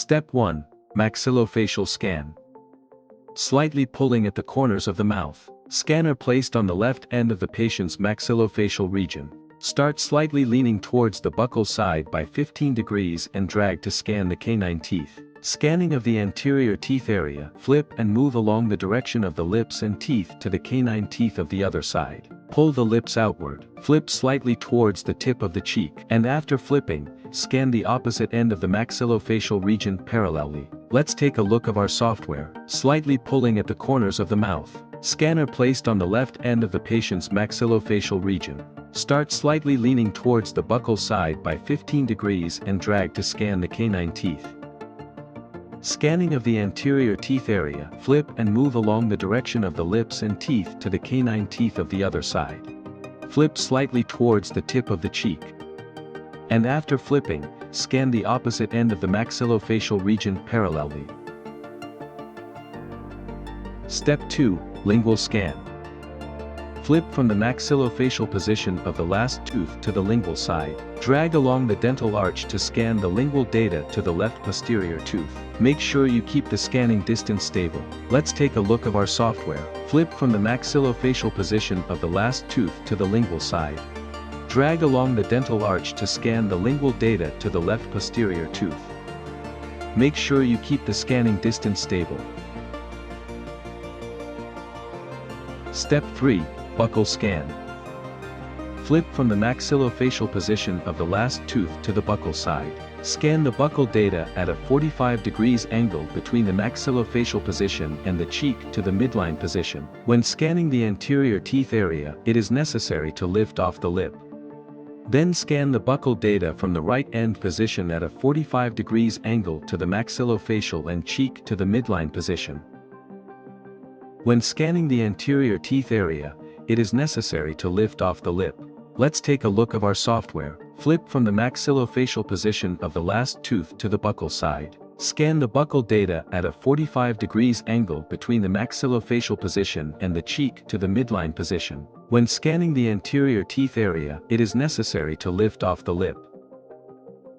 Step 1. Maxillofacial scan. Slightly pulling at the corners of the mouth. Scanner placed on the left end of the patient's maxillofacial region. Start slightly leaning towards the buccal side by 15 degrees and drag to scan the canine teeth. Scanning of the anterior teeth area. Flip and move along the direction of the lips and teeth to the canine teeth of the other side. Pull the lips outward. Flip slightly towards the tip of the cheek. And after flipping, scan the opposite end of the maxillofacial region parallelly. Let's take a look of our software. Slightly pulling at the corners of the mouth. Scanner placed on the left end of the patient's maxillofacial region. Start slightly leaning towards the buccal side by 15 degrees and drag to scan the canine teeth. Scanning of the anterior teeth area. Flip and move along the direction of the lips and teeth to the canine teeth of the other side. Flip slightly towards the tip of the cheek. And after flipping, scan the opposite end of the maxillofacial region parallelly. Step 2. Lingual scan. Flip from the maxillofacial position of the last tooth to the lingual side. Drag along the dental arch to scan the lingual data to the left posterior tooth. Make sure you keep the scanning distance stable. Let's take a look of our software. Flip from the maxillofacial position of the last tooth to the lingual side. Drag along the dental arch to scan the lingual data to the left posterior tooth. Make sure you keep the scanning distance stable. Step 3. Buccal scan. Flip from the maxillofacial position of the last tooth to the buccal side. Scan the buccal data at a 45 degrees angle between the maxillofacial position and the cheek to the midline position. When scanning the anterior teeth area, it is necessary to lift off the lip. Then scan the buccal data from the right end position at a 45 degrees angle to the maxillofacial and cheek to the midline position. When scanning the anterior teeth area, it is necessary to lift off the lip. Let's take a look of our software. Flip from the maxillofacial position of the last tooth to the buccal side. Scan the buccal data at a 45 degrees angle between the maxillofacial position and the cheek to the midline position. When scanning the anterior teeth area, it is necessary to lift off the lip.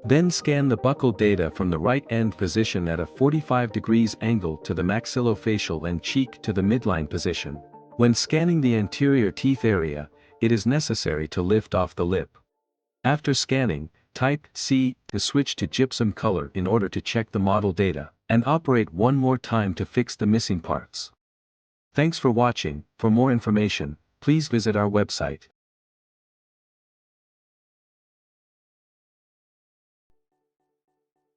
Then scan the buccal data from the right end position at a 45 degrees angle to the maxillofacial and cheek to the midline position. When scanning the anterior teeth area, it is necessary to lift off the lip. After scanning, type C to switch to gypsum color in order to check the model data, and operate one more time to fix the missing parts. Thanks for watching. For more information, please visit our website.